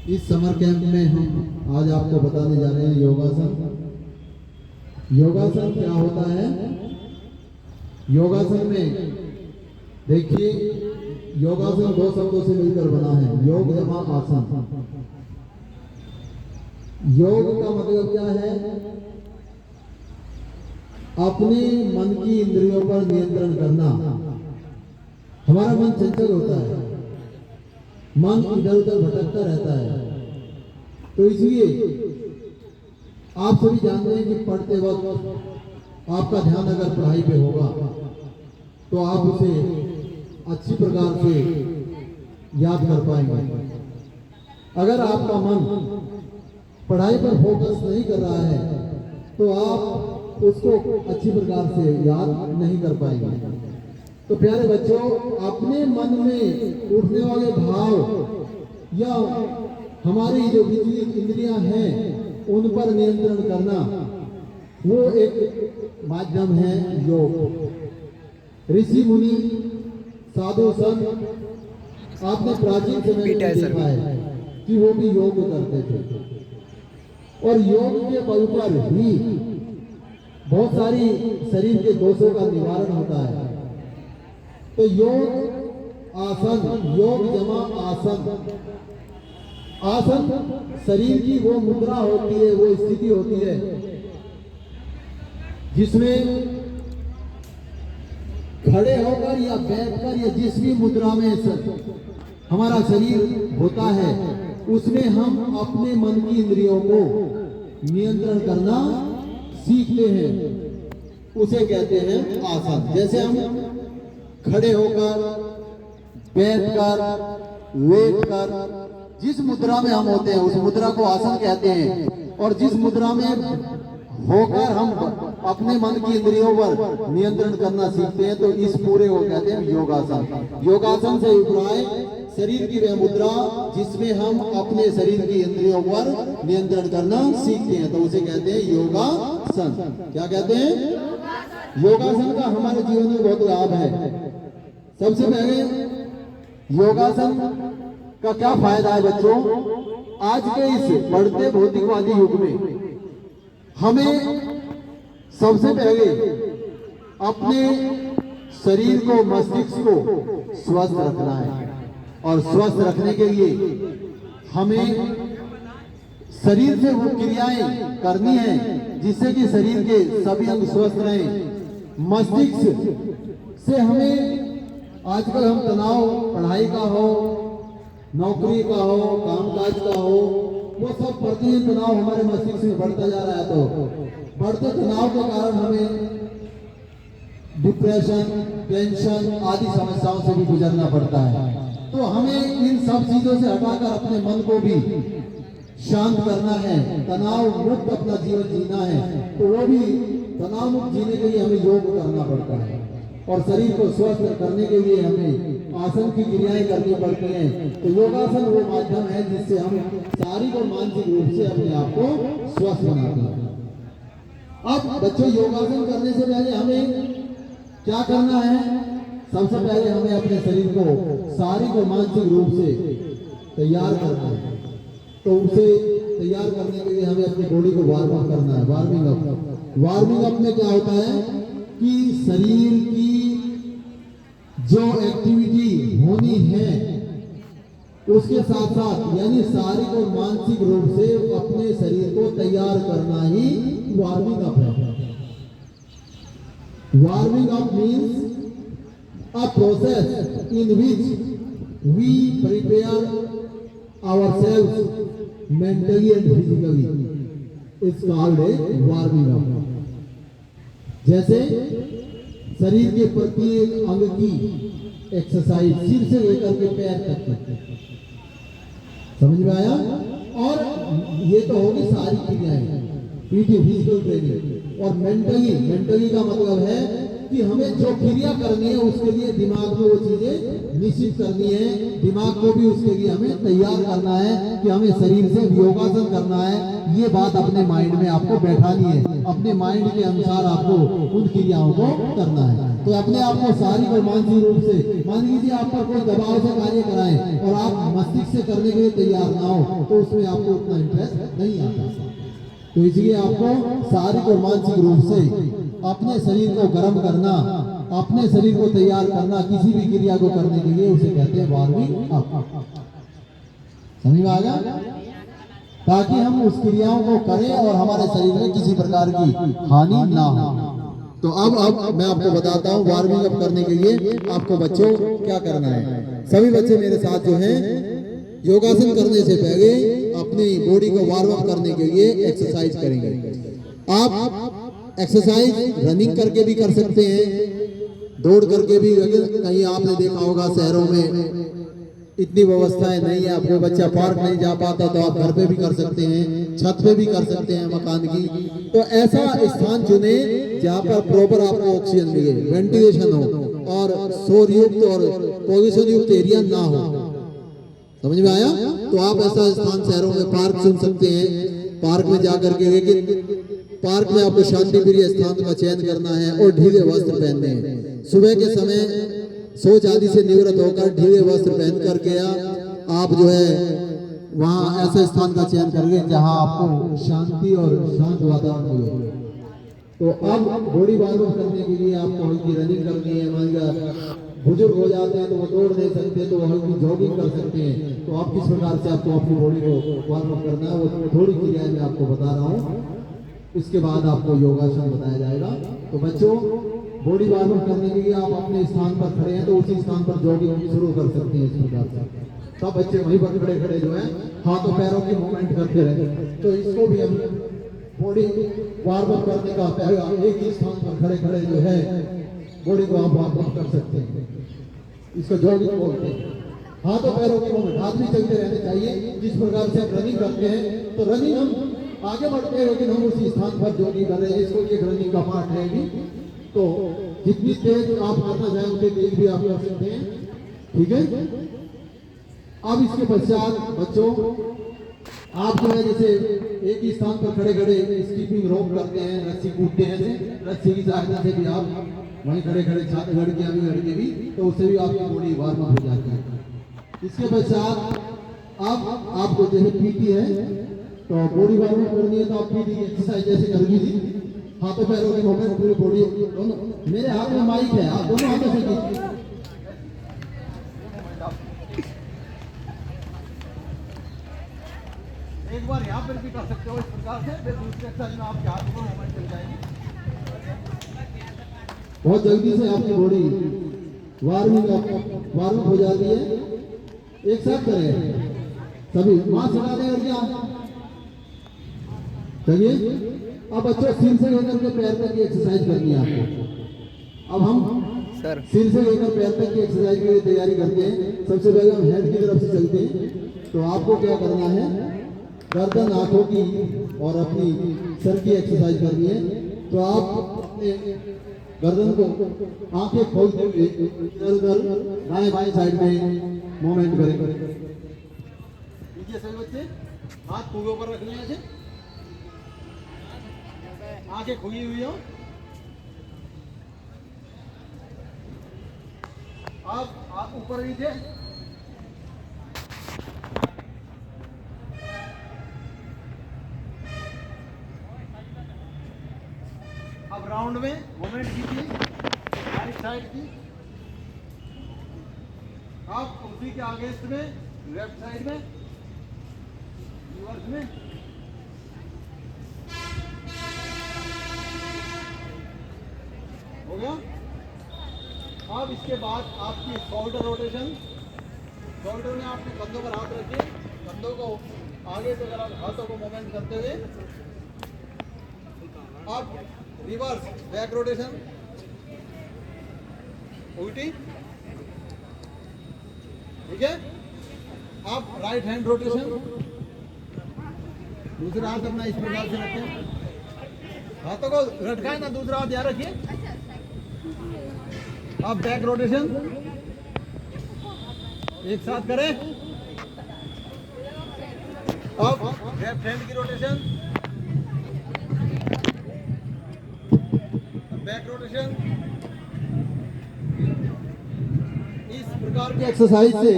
इस summer camp में हम आज आपको बताने जा रहे हैं योगासन। योगासन क्या होता है? योगासन में देखिए, योगासन दो शब्दों से मिलकर बना है, योग जमा आसन। योग का मतलब क्या है? अपने मन की इंद्रियों पर नियंत्रण करना। हमारा मन चंचल होता है, मन इधर उधर भटकता रहता है, तो इसलिए आप सभी जानते हैं कि पढ़ते वक्त आपका ध्यान अगर पढ़ाई पे होगा तो आप उसे अच्छी प्रकार से याद कर पाएंगे। अगर आपका मन पढ़ाई पर फोकस नहीं कर रहा है तो आप उसको अच्छी प्रकार से याद नहीं कर पाएंगे। तो प्यारे बच्चों, अपने मन में उठने वाले भाव या हमारी जो विचलित इंद्रियां हैं उन पर नियंत्रण करना, वो एक माध्यम है योग। ऋषि मुनि, साधु संत आपने प्राचीन समय में देखा है कि वो भी योग करते थे, और योग के बल पर ही बहुत सारी शरीर के दोषों का निवारण होता है। तो योग आसन, योग जमा आसन। आसन शरीर की वो मुद्रा होती है, वो स्थिति होती है जिसमें खड़े होकर या बैठकर या जिस भी मुद्रा में हमारा शरीर होता है उसमें हम अपने मन की इंद्रियों को नियंत्रण करना सीखते हैं, उसे कहते हैं आसन। जैसे हम खड़े होकर, बैठकर, लेटकर जिस मुद्रा में हम होते हैं उस मुद्रा को आसन कहते हैं, और जिस मुद्रा में होकर हम अपने मन की इंद्रियों पर नियंत्रण करना सीखते हैं तो इस पूरे को कहते हैं योगासन। योगासन से उपराय शरीर की वह मुद्रा जिसमें हम अपने शरीर की इंद्रियों पर नियंत्रण करना सीखते हैं, तो उसे कहते हैं योगासन। क्या कहते हैं? योगासन का हमारे जीवन में बहुत लाभ है। सबसे पहले योगासन का क्या फायदा है बच्चों? आज के इस बढ़ते भौतिकवादी युग में हमें सबसे पहले अपने शरीर को, मस्तिष्क को स्वस्थ रखना है, और स्वस्थ रखने के लिए हमें शरीर से वो क्रियाएं करनी है जिससे कि शरीर के सभी अंग स्वस्थ रहें। मस्तिष्क से हमें, आजकल हम तनाव पढ़ाई का हो, नौकरी का हो, कामकाज का हो, वो सब प्रतिदिन तनाव हमारे मस्तिष्क में बढ़ता जा रहा है। तो बढ़ते तनाव के कारण हमें डिप्रेशन, टेंशन आदि समस्याओं से भी गुजरना पड़ता है। तो हमें इन सब चीजों से हटाकर अपने मन को भी शांत करना है, तनाव मुक्त अपना जीवन जीना है। तो वो भी तनाव मुक्त जीने के लिए हमें योग करना पड़ता है, और शरीर को स्वस्थ करने के लिए हमें आसन की क्रियाएं करनी पड़ती हैं। तो योगासन वो माध्यम है जिससे हम शारीरिक और मानसिक रूप से अपने आप को स्वस्थ बनाते हैं। अब बच्चों, योगासन करने से पहले हमें क्या करना है? सबसे पहले हमें अपने शरीर को शारीरिक और मानसिक रूप से तैयार करना है। तो उसे तैयार करने के लिए हमें अपनी बॉडी को वार्म अप करना है, वार्मिंग अप। वार्मिंग अप में क्या होता है कि शरीर की जो एक्टिविटी होनी है उसके साथ साथ, यानी शारीरिक और मानसिक रूप से अपने शरीर को तैयार करना ही वार्मिंग अप है। Warming up means a process in which we prepare ourselves mentally and physically. It's called a warming up. जैसे शरीर के प्रत्येक अंग की एक्सरसाइज, सिर से लेकर के पैर तक, समझ में आया? और ये तो होगी सारी क्रियाएं, पीटी फिजिकल ट्रेनिंग। और मेंटली का मतलब है कि हमें जो क्रिया करनी है उसके लिए दिमाग में वो चीजें निश्चित करनी है, दिमाग को भी उसके लिए हमें तैयार करना है कि हमें शरीर से योगासन करना है। ये बात अपने माइंड में आपको बैठानी है, अपने माइंड के अनुसार आपको उन क्रियाओं को करना है। तो अपने आप को शारीरिक और मानसिक रूप से, मान लीजिए आप पर कोई दबाव से कार्य कराए और आप मस्तिष्क से करने के लिए तैयार ना हो तो उसमें आपको उतना इंटरेस्ट नहीं आता। तो इसलिए आपको शारीरिक और मानसिक रूप से अपने शरीर को गर्म करना, अपने शरीर को तैयार करना, किसी भी क्रिया को करने के लिए उसे कहते हैं वार्मिंग अप। समझ में आ गया? ताकि हम उस क्रियाओं को करें और हमारे शरीर में किसी प्रकार की हानि ना हो। तो अब मैं आपको बताता हूँ वार्मिंग अप करने के लिए आपको बच्चों क्या करना है। सभी बच्चे मेरे साथ जो हैं योगासन करने से पहले अपनी बॉडी को वार्म अप करने के लिए एक्सरसाइज करेंगे। आप एक्सरसाइज रनिंग करके भी कर सकते हैं, दौड़ करके भी। कहीं आपने देखा होगा शहरों में इतनी व्यवस्थाएं नहीं है, आपको बच्चा पार्क नहीं जा पाता तो आप घर पे भी कर सकते हैं, छत पे भी कर सकते हैं मकान की। तो ऐसा स्थान चुने जहाँ पर प्रॉपर आपको ऑक्सीजन मिले, वेंटिलेशन हो और शोर युक्त और पॉल्यूशन युक्त एरिया ना हो। समझ में आया? तो आप ऐसा स्थान शहरों में पार्क चुन सकते हैं, पार्क में जाकर के। लेकिन पार्क में आपको शांति प्रिय स्थान का चयन करना है और ढीले वस्त्र पहनने हैं। सुबह के समय सोच आदि से निवृत्त होकर ढीले वस्त्र पहन करके आप जो है वहाँ ऐसे स्थान का चयन करेंगे जहाँ आपको शांति और शांत वातावरण मिले। तो अब बॉडी वार्म अप करने के लिए आपको हल्की रनिंग करनी है। मान लिया बुजुर्ग हो जाते हैं तो वो दौड़ नहीं सकते तो वो हल्की जॉगिंग कर सकते हैं। तो आप किस प्रकार से आपको अपनी बॉडी को वार्म अप करना है वो थोड़ी क्रियाएं मैं आपको बता रहा हूँ। इसके बाद आपको योगासन बताया जाएगा। तो बच्चों बॉडी वार्म अप करने के लिए आप अपने स्थान पर खड़े हैं तो उसी स्थान पर जॉगिंग शुरू कर सकते हैं इस प्रकार से। सब बच्चे वहीं पर खड़े खड़े जो है हाथों पैरों की मूवमेंट करते रहे। तो इसको भी हम बॉडी वार्म अप करने का पहला एक ही स्थान पर खड़े खड़े जो है बॉडी को आप वार्म अप कर सकते हैं। इसको जॉगिंग बोलते हैं। हाथों पैरों की मूवमेंट, हाथ भी चलते रहने चाहिए। जिस प्रकार से हम रनिंग करते हैं तो रनिंग हम आगे बढ़ते हैं लेकिन हम उसी स्थान पर जॉगिंग कर रहे हैं। इसको एक रनिंग का पार्ट है भी। तो जितनी तेज आप करना चाहें उतनी तेज भी आप कर सकते हैं। ठीक है? अब इसके पश्चात बच्चों आप जो है जैसे एक ही स्थान पर खड़े खड़े स्कीपिंग रोप करते हैं, रस्सी कूदते हैं, रस्सी की सहायता से भी आप वहीं खड़े खड़े छात्र लड़के भी तो उससे भी आपकी बॉडी वार्म अप हो जाती है। इसके पश्चात अब आपको जैसे पीटी है तो बॉडी वार्म अप करनी है तो आप पीटी की एक्सरसाइज जैसे कर लीजिए। हाथों पैरों की मूवमेंट पूरी बॉडी दोनों। मेरे हाथ में माइक है, आप दोनों हाथों से कीजिए। एक बार यहाँ पर भी कर सकते हो इस प्रकार से, फिर दूसरी एक्सरसाइज में आपके हाथ में मूवमेंट चल जाएगी। बहुत जल्दी से आपकी बॉडी वार्म अप हो जाती है। एक साथ करें सभी, मास्क हटा दें और क्या चलिए। अब बच्चों सिर से लेकर के पैर तक की एक्सरसाइज करनी है आपको। अब हम सिर से लेकर पैर तक की एक्सरसाइज के लिए तैयारी करते हैं। सबसे पहले हम हेड की तरफ से चलते हैं। तो आपको क्या करना है, गर्दन आंखों की और अपनी सर की एक्सरसाइज करनी है। तो आप अपने गर्दन को आंखें खोलते हुए इधर उधर दाएं बाएं साइड में मूवमेंट करें। नीचे सभी बच्चे हाथ पूरे ऊपर रखने हैं, ऐसे आंखें खुली हुई हो। आप ऊपर नीचे अब राउंड में मूवमेंट कीजिए राइट साइड की। आप उसी के अगेंस्ट में लेफ्ट साइड में रिवर्स में। हो गया? अब इसके बाद आपकी शोल्डर रोटेशन। शोल्डर में आपके कंधों पर हाथ रखिए, कंधों को आगे से जरा हाथों को मूवमेंट करते हुए। अब रिवर्स बैक रोटेशन, उल्टी। ठीक है? अब राइट हैंड रोटेशन, दूसरा हाथ अपना इस प्रकार से रखें, हाथों को लटकाएं ना, दूसरा हाथ यहाँ रखिए। अब बैक रोटेशन एक साथ करें। अब लेफ्ट हैंड की रोटेशन, बैक रोटेशन, की एक्सरसाइज से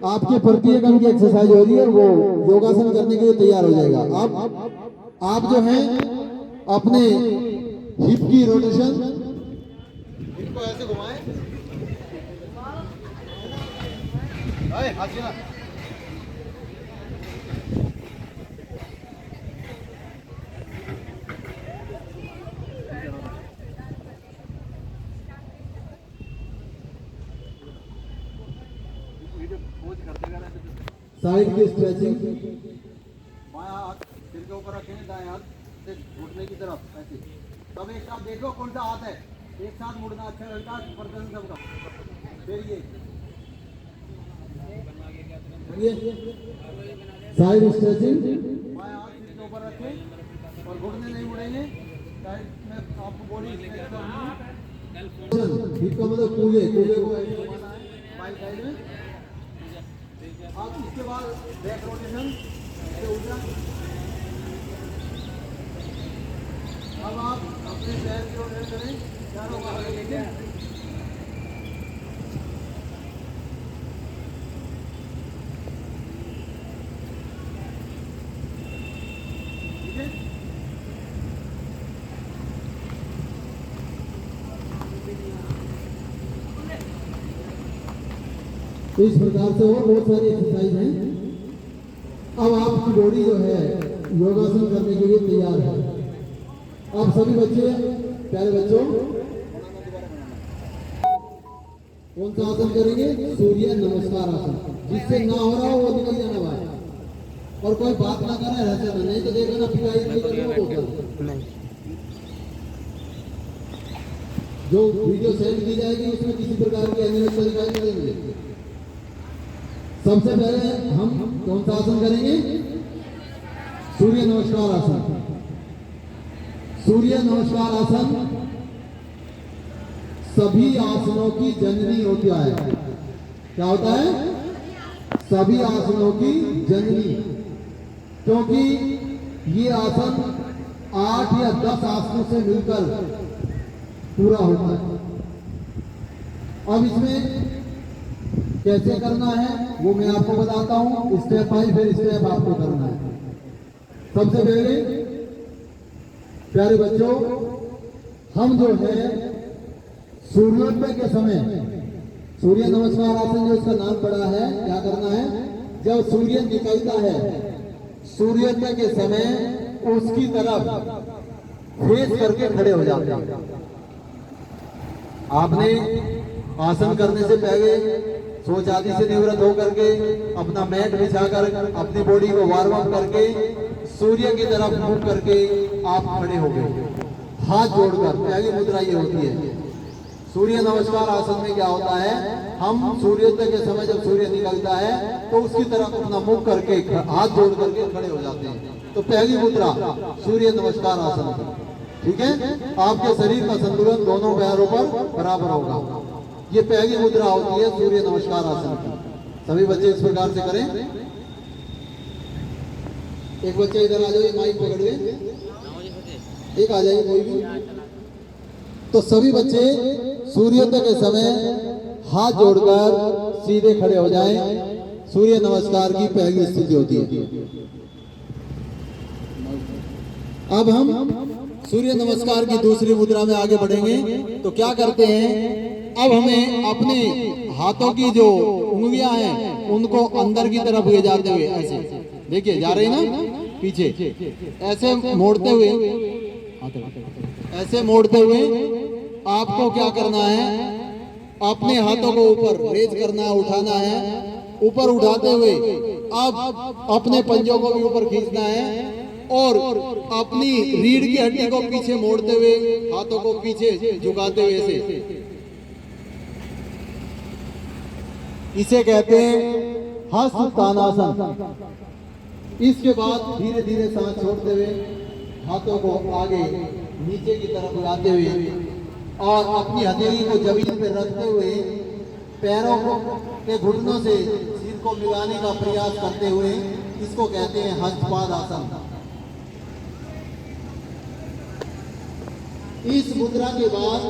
आपके प्रत्येक अंग की एक्सरसाइज हो रही है, वो योगासन करने के लिए तैयार हो जाएगा। आप जो है अपने हिप की रोटेशन, हिप को ऐसे घुमाएं, साइड की स्ट्रेचिंग, बायां हाथ सिर के ऊपर रखें, दाएं हाथ से घुटने की तरफ ऐसे। तब एक साथ देखो कौन सा हाथ है, एक साथ मुड़ना, अच्छा घंटा प्रदर्शन सबका। फिर ये साइड स्ट्रेचिंग, बायां हाथ सिर के ऊपर रखें और घुटने नहीं मुड़ेंगे। साइड में आपको बॉडी हिप का मतलब कूले को ऐसे घुमाना है बाई साइड में। आप इसके बाद बैक रोटेशन से उल्टा। अब आप अपने पैर की रोटेशन करें, चारों बाहर लेके। ठीक है, तो इस प्रकार से और बहुत सारी एक्सरसाइज हैं। अब आपकी बॉडी जो है योगासन करने के लिए तैयार है। आप सभी बच्चे, प्यारे बच्चों, कौन सा आसन करेंगे? सूर्य नमस्कार आसन। जिससे ना हो रहा हो वो निकल जाना बाहर, और कोई बात ना करे, रहता नहीं तो देखो ना पिटाई नहीं करना वो कर। जो वीडियो सेंड की जाएगी उसमें किसी प्रकार की अनियमितता दिखाई नहीं देंगे। सबसे पहले हम कौन सा आसन करेंगे? सूर्य नमस्कार आसन। सूर्य नमस्कार आसन सभी आसनों की जननी होता है। क्या होता है? सभी आसनों की जननी, क्योंकि ये आसन 8 या 10 आसनों से मिलकर पूरा होता है। अब इसमें कैसे करना है वो मैं आपको बताता हूं, स्टेप बाय स्टेप आपको करना है। सबसे पहले प्यारे बच्चों, हम जो है सूर्योदय के समय, सूर्य नमस्कार आसन जो इसका नाम पड़ा है, क्या करना है? जब सूर्य निकलता है सूर्योदय के समय उसकी तरफ फेस करके खड़े हो जाते हैं। आपने आसन करने से पहले सोच आदि से निवृत्त होकर के अपना मैट बिछाकर अपनी बॉडी को वार्म अप करके सूर्य की तरफ मुंह करके आप खड़े हो गए, हाथ जोड़कर। पहली मुद्रा ये होती है। सूर्य नमस्कार आसन में क्या होता है? हम सूर्योदय के समय जब सूर्य निकलता है तो उसकी तरफ अपना मुंह करके हाथ जोड़ करके खड़े हो जाते हैं। तो पहली मुद्रा सूर्य नमस्कार आसन, ठीक है। आपके शरीर का संतुलन दोनों पैरों पर बराबर होगा। ये पहली मुद्रा होती है सूर्य नमस्कार आसन की। सभी बच्चे इस प्रकार से करें। एक बच्चे इधर आ जाइए, माइक पकड़ ले, एक आ जाइए कोई भी। तो सभी बच्चे सूर्योदय के समय हाथ जोड़कर सीधे खड़े हो जाएं। सूर्य नमस्कार की पहली स्थिति होती है। अब हम सूर्य नमस्कार की दूसरी मुद्रा में आगे बढ़ेंगे। तो क्या करते हैं? अब हमें अपने हाथों की जो उंगलियां हैं उनको अंदर की तरफ ले जाते हुए, ऐसे देखिए जा रही ना पीछे, ऐसे मोड़ते हुए, ऐसे मोड़ते हुए आपको क्या करना है? अपने हाथों को ऊपर रेज करना, उठाना है। ऊपर उठाते हुए अब अपने पंजों को भी ऊपर खींचना है और अपनी रीढ़ की हड्डी को पीछे मोड़ते हुए हाथों को पीछे झुकाते हुए ऐसे, इसे कहते हैं हस्ततानासन। इसके बाद धीरे धीरे सांस छोड़ते हुए हाथों को आगे नीचे की तरफ लाते हुए और अपनी हथेली को जमीन पर रखते हुए पैरों के घुटनों से सिर को मिलाने का प्रयास करते हुए, इसको कहते हैं हस्तपाद आसन। इस मुद्रा के बाद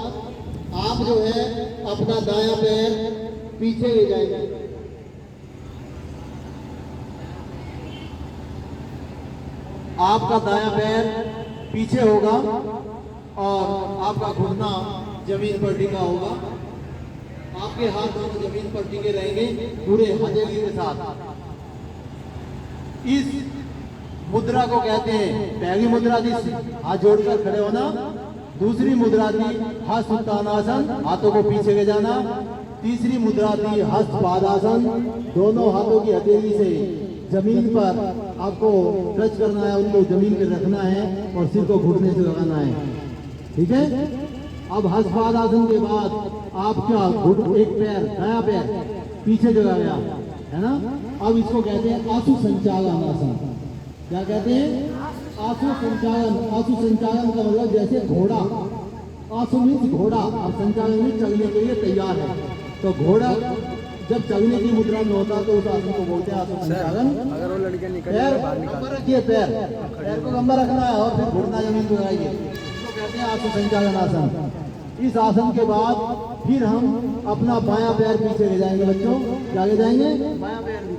आप जो है अपना दायां पैर पीछे ले जाएंगे। आपका दायां पैर पीछे होगा और आपका घुटना जमीन पर टिका होगा। आपके हाथ दोनों जमीन पर टिके रहेंगे पूरे हथेली के साथ। इस मुद्रा को कहते हैं, पहली मुद्रा थी हाथ जोड़कर खड़े होना, दूसरी मुद्रा थी हस्त उत्तानासन, हाथों को पीछे ले जाना, तीसरी मुद्रा थी हस्त पादासन, दोनों हाथों की हथेली से जमीन पर आपको टच करना है, उनको जमीन पर रखना है और सिर को घुटने से लगाना है। ठीक है। अब हस्त पादासन के बाद आपका एक पैर दायां पैर पीछे चला गया है ना। अब इसको कहते हैं आंसू संचालन आसन। क्या कहते हैं? आंसू संचालन। आंसू संचालन का मतलब जैसे घोड़ा, आंसू मीन्स घोड़ा और संचालन में चलने के लिए तैयार है। तो घोड़ा जब चलने की मुद्रा में होता है तो उस आसन को बोलते हैं आंसू संचालन। अगर वो लड़के पैर लंबा रखिए, पैर को लंबा रखना है और फिर घुटना जमीन पर लगाइए, इसको कहते हैं आंसू संचालन आसन। इस आसन के बाद फिर हम अपना बायां पैर पीछे ले जाएंगे बच्चों। क्या ले जाएंगे? बायां पैर भी।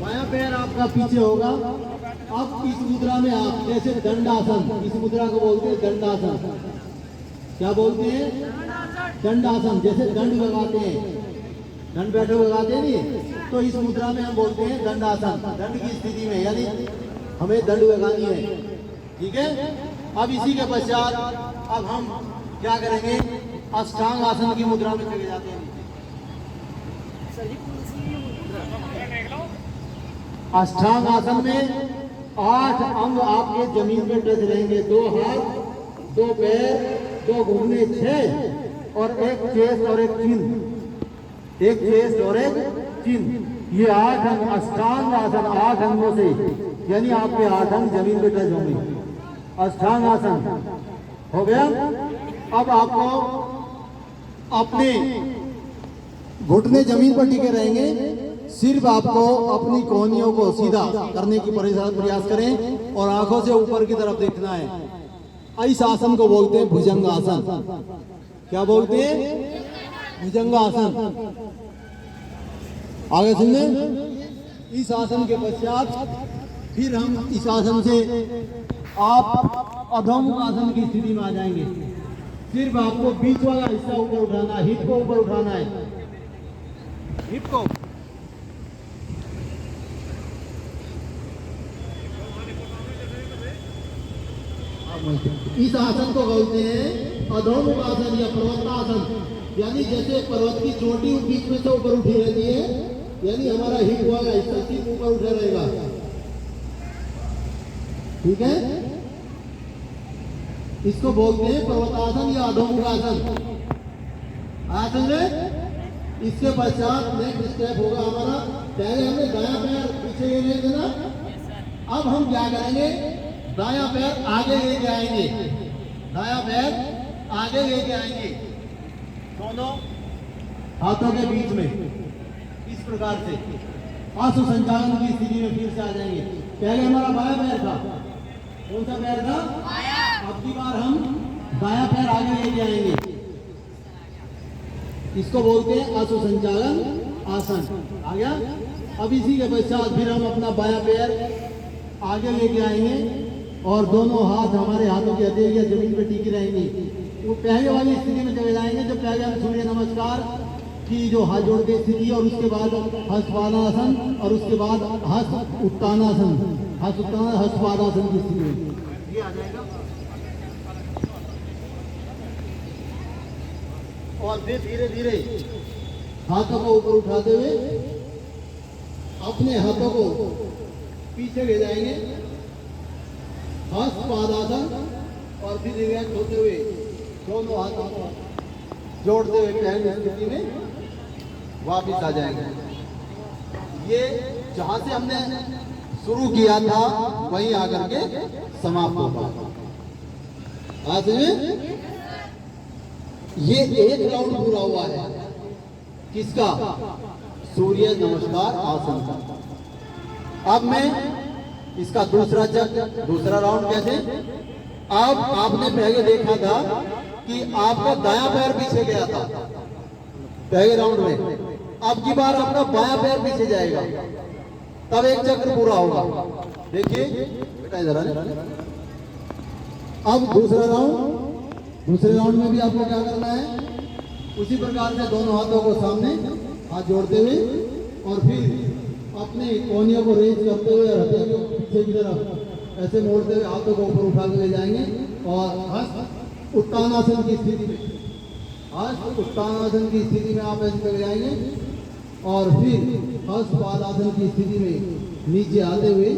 बायां पैर आपका पीछे होगा। अब इस मुद्रा में आप जैसे दंडासन, इस मुद्रा को बोलते हैं दंडासन। क्या बोलते हैं? दंडासन। जैसे दंड लगाते हैं, दंड बैठक लगाते हैं नहीं, तो इस मुद्रा में हम बोलते हैं दंडासन। दंड की स्थिति में, यानी हमें दंड लगानी है। ठीक है। अब इसी के पश्चात अब हम क्या करेंगे? अष्टांग आसन की मुद्रा में चले जाते हैं। अष्टांग आसन में 8 अंग आपके जमीन पे टच रहेंगे। 2 हाथ, 2 पैर, 2 घुटने, 6 और एक चेस्ट और एक चिन्ह, एक चेस्ट और एक चिन्ह। ये 8 अंग अष्टांग आसन, 8 अंगों से, यानी आपके 8 अंग जमीन पे टच होंगे। अष्टांग आसन हो गया। अब आपको अपने घुटने जमीन पर टिके रहेंगे। सिर्फ आपको अपनी कोहनियों को सीधा करने की प्रयास करें और आंखों से ऊपर की तरफ देखना है। इस आसन को बोलते हैं भुजंग आसन। क्या बोलते हैं? भुजंग आसन। आगे सुनने। इस आसन के पश्चात फिर हम इस आसन से आप अधोमुख आसन की स्थिति में आ जाएंगे। सिर्फ आपको बीच वाला हिस्सा ऊपर उठाना है, हिप को ऊपर उठाना है, हिप को। इस आसन को बोलते हैं अधोमुख आसन या पर्वतासन। यानी जैसे पर्वत की चोटी बीच में से ऊपर उठी रहती है, यानी हमारा हिप वाला हिस्सा सिर्फ ऊपर उठा रहेगा। ठीक है। इसको बोलते हैं पर्वतासन या अधोमुख आसन। आसन में इसके पश्चात नेक्स्ट स्टेप होगा हमारा, पहले हमने दायां पैर पीछे ले लेंगे ना, अब हम क्या करेंगे? दायां पैर आगे लेके आएंगे। दायां पैर आगे लेके आएंगे दोनों हाथों के बीच में, इस प्रकार से आंसू संचालन की स्थिति में फिर से आ जाएंगे। पहले हमारा बायां पैर था, कौन सा पैर था? अब की बार हम दायां पैर आगे लेके आएंगे। इसको बोलते हैं आंसू संचालन आसन। आ गया। अब इसी के पश्चात फिर हम अपना बायां पैर आगे लेके आएंगे और दोनों हाथ हमारे हाथों की हथेलियां जमीन पर टिकी रहेंगी। वो पहले वाली स्थिति में चले जाएंगे जब पहले हम सूर्य नमस्कार की जो हाथ जोड़ की स्थिति, और उसके बाद हस्त पादासन, और उसके बाद हस्त उत्तानासन, हस्त उत्तान हस्त पादासन की स्थिति में ये आ जाएगा। और फिर धीरे धीरे हाथों को ऊपर उठाते हुए अपने हाथों को पीछे ले जाएंगे, हस्त पादासन, और फिर रिलैक्स होते हुए दोनों हाथों को जोड़ते हुए पहली स्थिति में वापिस आ जाएंगे। ये जहां से हमने शुरू किया था वहीं आकर के समाप्त होगा। आज ये एक राउंड पूरा हुआ है किसका? सूर्य नमस्कार आसन का। अब मैं इसका दूसरा राउंड कैसे? अब आपने पहले देखा था कि आपका दायां पैर पीछे गया था, पहले राउंड में। अब की बार आपका बायां पैर पीछे जाएगा, तब एक चक्र पूरा होगा। देखिए बेटा इधर अब दूसरे राउंड में भी आपको क्या करना है, उसी प्रकार से दोनों हाथों को सामने हाथ जोड़ते हुए और फिर अपने कोहनियों को रेंज करते हुए हथेली को पीछे की तरफ ऐसे मोड़ते हुए हाथों को ऊपर उठा के ले जाएंगे और हस्त उत्तानासन की स्थिति में, हस्त उत्तानासन की स्थिति में आप ऐसे चले जाएंगे और फिर हस्त पादासन की स्थिति में नीचे आते हुए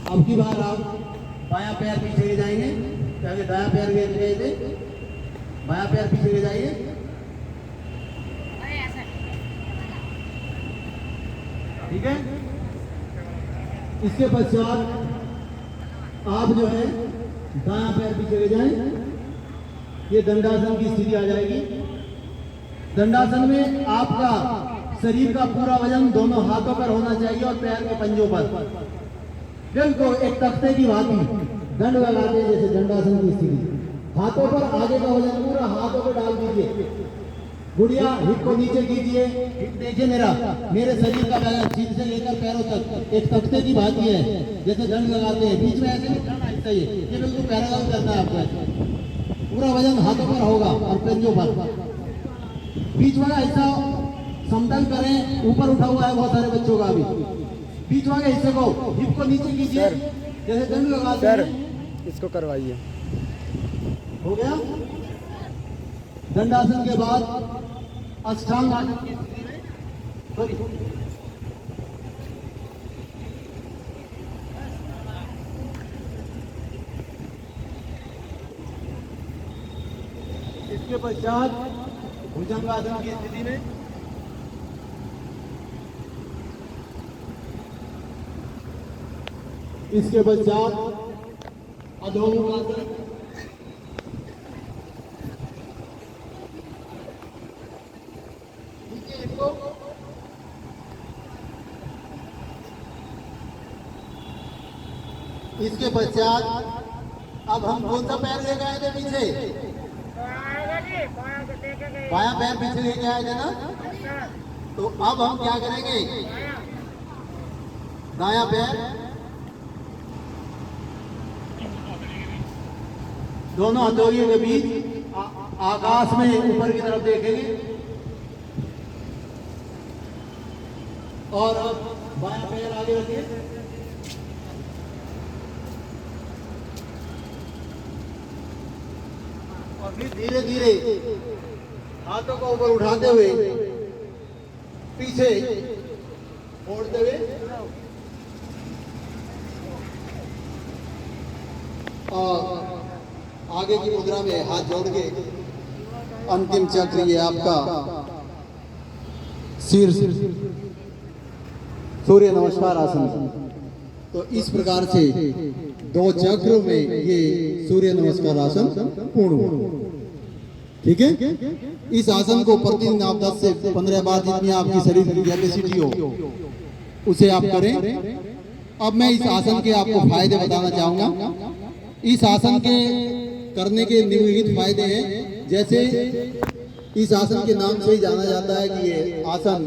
अब की बार आप बायां पैर पीछे ले जाएंगे, पहले दायां पैर गए थे, बायां पैर पीछे ले जाइए। ठीक है, इसके पश्चात आप जो है दायां पैर पीछे ले जाएं, ये दंडासन की स्थिति आ जाएगी। दंडासन में आपका शरीर का पूरा वजन दोनों हाथों पर होना चाहिए और पैर के पंजों पर, बिल्कुल एक तख्ते की भांति दंड लगाते हैं जैसे दंडासन की स्थिति। हाथों पर आगे का वजन पूरा हाथों पर डाल दीजिए, गुड़िया हिप को नीचे कीजिए। देखिए मेरे शरीर का वजन सिर से लेकर पैरों तक एक तख्ते की भांति है, जैसे दंड लगाते हैं, बीच में ऐसे नहीं करना चाहिए, ये बिल्कुल पैरालाल करना है आपको। पूरा वजन हाथों पर होगा और पंजों पर, बीच वाला हिस्सा समतल करें, ऊपर उठा हुआ है बहुत सारे बच्चों का भी। बीच वाले हिस्से को हिप को नीचे कीजिए जैसे दंड लगाते हैं, इसको करवाइए। हो गया। दंडासन के बाद अष्टांग आसन की स्थिति में, सॉरी इसके पश्चात भुजंगासन की स्थिति में, इसके पश्चात अधोमुखासन, इसके पश्चात अब हम कौन सा पैर लेके आए थे पीछे, बायां पैर पीछे लेके आए थे ना, तो अब हम क्या करेंगे, दायां पैर दोनों हथेलियों के बीच आकाश में ऊपर की तरफ देखेंगे और अब बायां पैर आगे रखिए और फिर धीरे धीरे हाथों को ऊपर उठाते हुए पीछे मोड़ते हुए और आगे की मुद्रा में हाथ जोड़ के अंतिम चक्र ये आपका सिर सूर्य नमस्कार आसन। तो इस प्रकार से 2 चक्र में ये सूर्य नमस्कार आसन पूर्ण हो। ठीक है, इस आसन को प्रतिदिन आप 10 से 15 बार जितनी आपकी शरीर की कैपेसिटी हो उसे आप करें। अब मैं इस आसन के आपको फायदे बताना चाहूंगा। इस आसन के करने के निम्नलिखित फायदे हैं। जैसे इस आसन के नाम से ही जाना जाता है कि ये आसन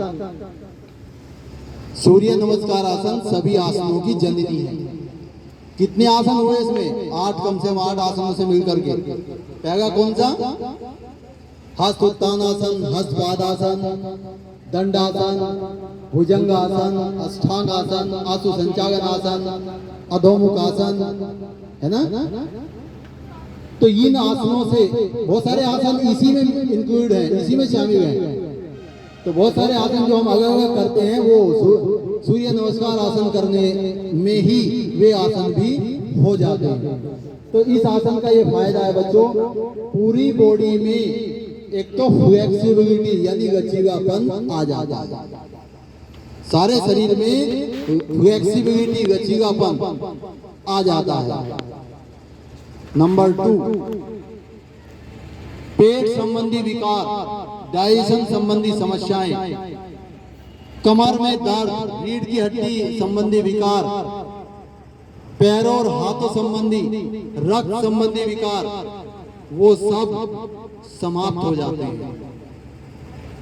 सूर्य नमस्कार आसन सभी आसनों की जननी है। कितने आसन हुए इसमें? 8, कम से कम 8 आसनों से मिलकर के। पहला कौन सा? हस्त उत्तानासन, हस्त पादासन, दंडासन, भुजंगासन, अष्टांगासन, आसु संचालन आसन, अधोमुखासन, है ना। तो इन आसनों से बहुत सारे आसन इसी में इंक्लूड है, इसी में शामिल है। तो बहुत सारे आसन जो हम अलग अलग करते हैं वो सूर्य नमस्कार आसन करने में ही वे आसन भी हो जाते हैं। तो इस आसन का ये फायदा है बच्चों, पूरी बॉडी में एक तो फ्लेक्सिबिलिटी यानी लचीलापन आ जाता है। सारे शरीर में फ्लेक्सिबिलिटी लचीलापन आ जाता है। नंबर 2, पेट संबंधी विकार, डाइजेशन संबंधी समस्याएं, कमर में दर्द, रीढ़ की हड्डी संबंधी विकार, पैरों और हाथों संबंधी, रक्त संबंधी विकार वो सब समाप्त हो जाते हैं।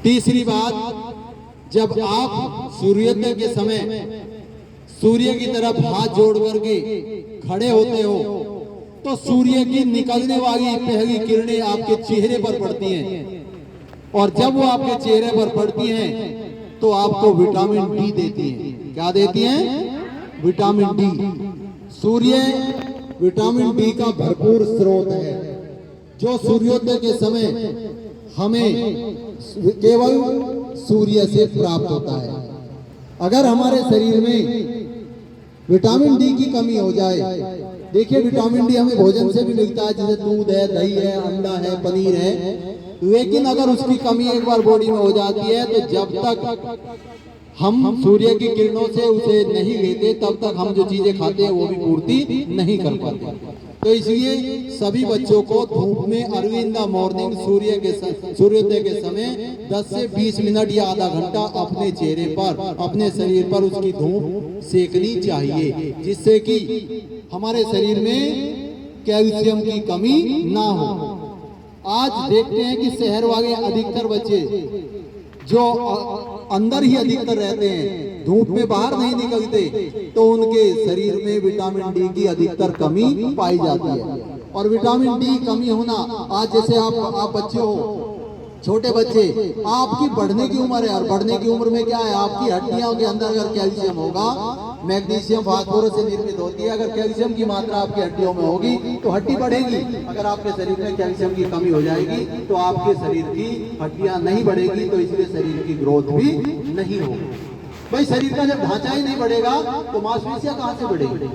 तीसरी बात, जब आप सूर्योदय के समय सूर्य की तरफ हाथ जोड़ करके खड़े होते हो तो सूर्य की निकलने वाली पहली किरणें आपके चेहरे पर पड़ती हैं, और जब वो आपके चेहरे पर पड़ती हैं तो आपको विटामिन डी देती हैं। क्या देती हैं? Vitamin D. सूर्य विटामिन डी का भरपूर स्रोत है, जो सूर्योदय के समय हमें केवल सूर्य से प्राप्त होता है। अगर हमारे शरीर में विटामिन डी की कमी हो जाए, देखिए विटामिन डी हमें भोजन से भी मिलता है, जैसे दूध है, दही है, अंडा है, पनीर है, लेकिन अगर उसकी कमी एक बार बॉडी में हो जाती है तो जब तक हम सूर्य की किरणों से उसे नहीं लेते तब तक हम जो चीजें खाते हैं वो भी पूर्ति नहीं कर पाते। तो इसलिए सभी बच्चों को धूप में अर्ली इन द मॉर्निंग सूर्योदय के समय 10 से 20 मिनट या आधा घंटा अपने चेहरे पर, अपने शरीर पर उसकी धूप सेकनी चाहिए, जिससे कि हमारे शरीर में कैल्शियम की कमी ना हो। आज देखते हैं कि शहर वाले अधिकतर बच्चे जो अंदर ही अधिकतर रहते हैं, धूप में बाहर नहीं निकलते, तो उनके शरीर में विटामिन डी की अधिकतर कमी पाई जाती है। और विटामिन डी कमी होना, आज जैसे आप बच्चे हो, छोटे बच्चे, आपकी बढ़ने की उम्र है, और बढ़ने की उम्र में क्या है, आपकी हड्डियों के अंदर अगर कैल्शियम होगा, मैग्नीशियम फास्फोरस से निर्मित होती है, अगर कैल्शियम की मात्रा आपकी हड्डियों में होगी तो हड्डी बढ़ेगी। अगर आपके शरीर में कैल्शियम की कमी हो जाएगी तो आपके शरीर की हड्डियां नहीं बढ़ेगी, तो इसलिए शरीर की ग्रोथ भी नहीं होगी। भाई शरीर का जब ढांचा ही नहीं बढ़ेगा तो मांसपेशियां कहां से बढ़ेगी?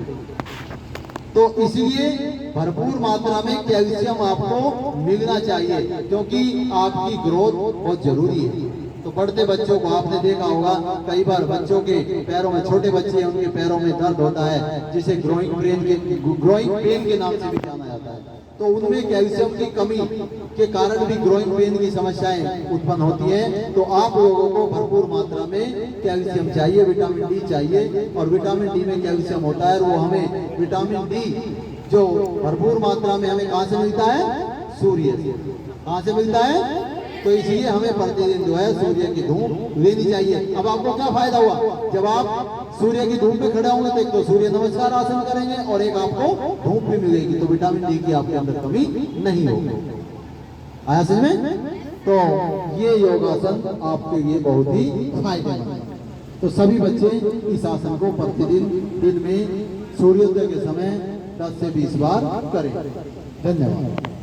तो इसलिए भरपूर मात्रा में कैल्शियम आपको मिलना चाहिए, क्योंकि आपकी ग्रोथ बहुत जरूरी है। तो बढ़ते बच्चों को आपने देखा होगा, कई बार बच्चों के पैरों में, छोटे बच्चे हैं उनके पैरों में दर्द होता है, जिसे ग्रोइंग पेन के नाम से भी जाना जाता है। तो उनमें कैल्शियम की कमी के कारण भी ग्रोइंग पेन की समस्याएं उत्पन्न होती है। तो आप लोगों को भरपूर मात्रा में कैल्शियम चाहिए, विटामिन डी चाहिए, और विटामिन डी में कैल्शियम होता है, और वो हमें विटामिन डी जो भरपूर मात्रा में हमें कहां से मिलता है? सूर्य से। कहां से मिलता है? तो इसलिए हमें प्रतिदिन जो है सूर्य की धूप लेनी चाहिए। अब आपको क्या फायदा हुआ? जब आप सूर्य की धूप में खड़े होंगे तो एक तो सूर्य नमस्कार आसन करेंगे, और एक आपको धूप भी मिलेगी, तो विटामिन डी की आपके अंदर कमी नहीं होगी। आया समझ में? तो ये योगासन आपके लिए बहुत ही फायदेमंद है। तो सभी बच्चे इस आसन को प्रतिदिन दिन में सूर्योदय के समय 10 से 20 बार करें। धन्यवाद।